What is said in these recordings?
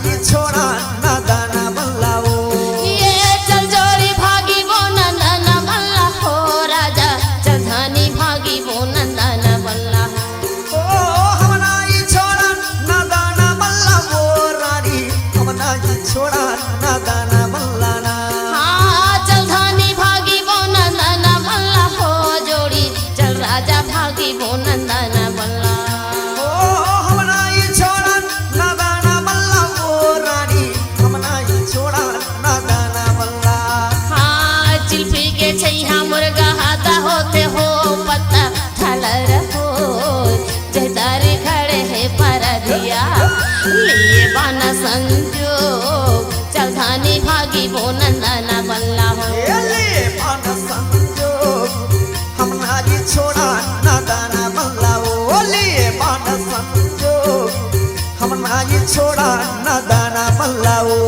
ये छोड़ा ना दाना बल्ला वो। ये चल जोड़ी भागी वो नंदना बल्ला हो राजा चल धानी भागी वो नंदना बल्ला ओ हमना ये छोड़ा ना दाना बल्ला वो रानी हमना ये छोड़ा ना दाना बल्ला ना। हाँ चल धानी भागी वो नंदना बल्ला हो जोड़ी चल राजा भागी वो नंदना बल्ला। मुर्गा हाथा होते हो पत्ता ठालर हो जहदारी खड़े है परधिया लिए बाना संजोग चल धानी भागी वो नंदना बल्ला हो। लिए बाना संजोग हमना ये छोड़ा ना दाना बल्ला वो। लिए बाना संजोग हमना ये छोड़ा ना दाना बल्ला वो।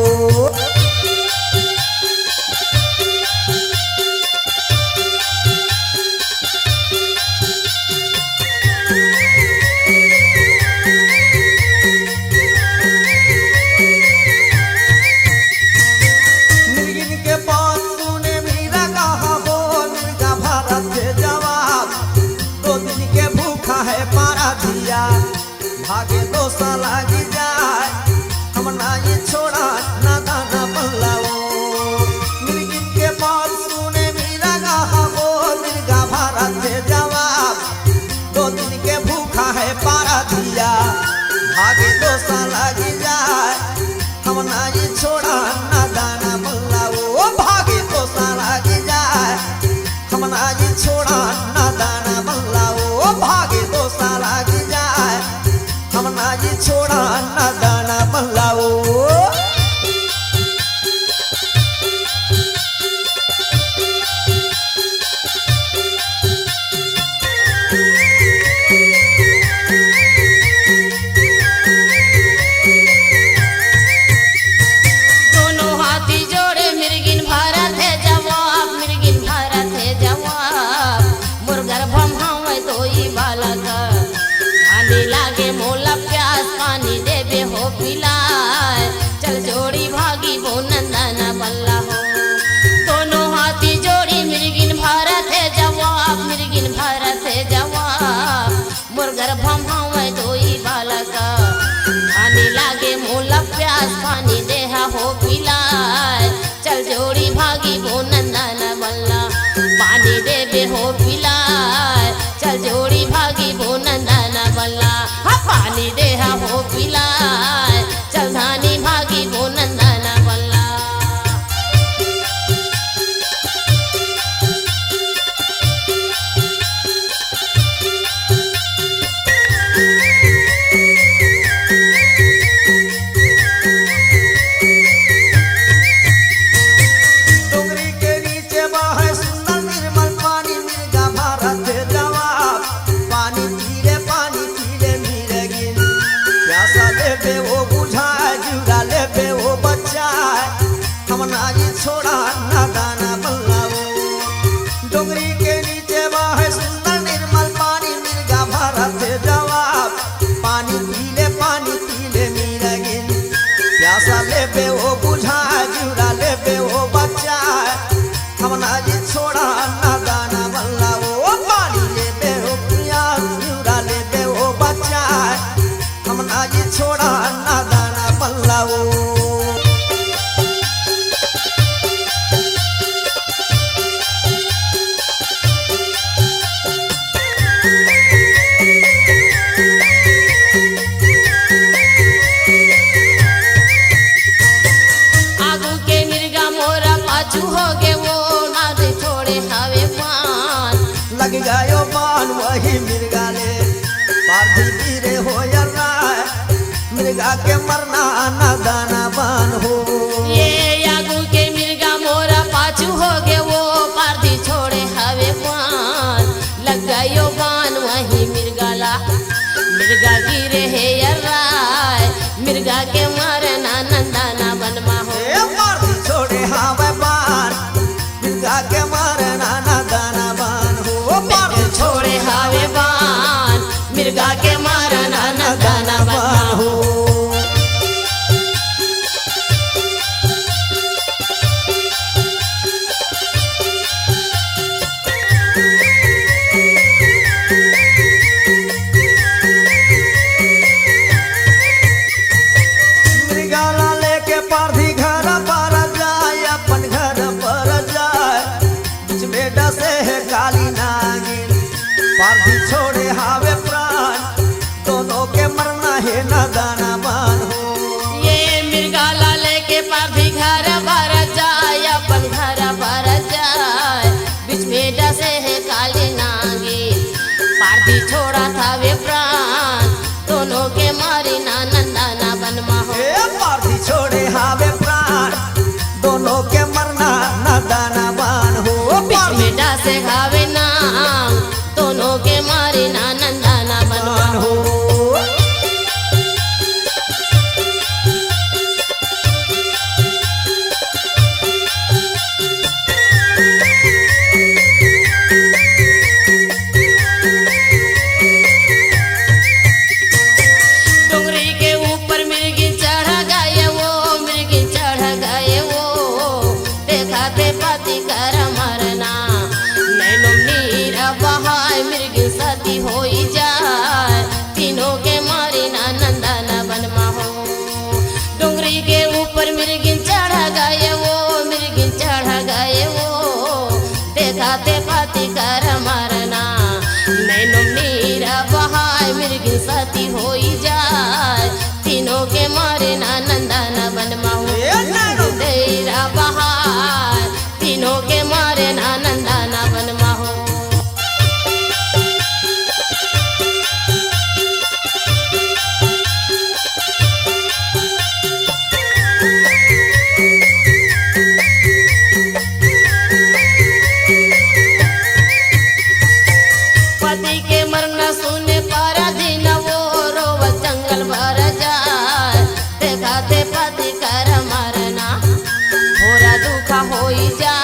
भागे दो साल लगी जाए हमना ये छोड़ा ना दाना बल्ला वो। मिर्गिन के बात सुने मेरा गाहा वो मिर्गा भारत से जवाब 2 दिन के भूखा है पारा दिया। भागे 2 साल लगी जाए हमना ये छोड़ा ना दाना बल्ला वो। भागे 2 साल लगी जाए हमना ये छोड़ा ना दाना बल्ला वो। भागे 2 साल लगी जाए हमना ये छोड़ा ना दाना बल्ला वो। दोनों हाथी जोड़े मिर्गिन भारत है जवाब मिर्गिन भारत है जवाब मुर्गर भम तो ही बालक खाने लागे मोला प्यास पानी देवे हो पिलाए चल जोड़ी भागी वो नंदना बल्ला हो। दोनों हाथी जोड़ी मिर्गिन भारत है जवाब मिर्गिन भारत है जवाब मुर्गर भम तो ही बालक खाने लागे मोला प्यास पानी देहा हो पिलाए चल जोड़ी भागी वो नंदना बल्ला पानी देवे हो पिलाए चल जोड़ी भागी वो नंदना बल्ला। हाँ पानी देहा हो पिलाए चल धानी भागी वो नंदना बल्ला। डोंगरी के नीचे बहे सुंदर निर्मल पानी मिर्गा भारत है जवाब पानी पीले मिर्गिन प्यासा लेबे वो बुझाए जुड़ा लेबे वो बचाए हमना ये छोड़ा ना दाना बल्ला वो। डोंगरी के नीचे बहे सुंदर निर्मल पानी मिर्गा भारत है जवाब पानी पीले मिर्गिन प्यासा लेबे वो बुझाए जुड़ा लेबे वो बचाए हमना ये छोड़ा ना दाना बल्ला वो। पानी लेबे वो प्यास जुड़ा लेबे वो बचाए हमना ये छोड़ा ना दाना बल्ला वो। आगू के मिर्गा मोरा पाछू हो गे वो नाद छोड़े हवे पान लग गयो बान वही मिर्गा ले पार्थी वीरे हो राय मिर्गा के मरना ना दाना बान हो। ये आगू के मिर्गा मोरा पाछू हो गे वो पारधी छोड़े हवे पान लग गयो बान वही मिर्गाला मिर्गा गिरे है राय मिर्गा के मारना नंदना बनमा हो। पार्थी छोड़े हावे बान मिर्गा के मारना ना दाना बान हो। पार्थी छोड़े हावे बान मिर्गा के मारना नंदना बनमा हो। कर मरना घोरा दुखा होई जा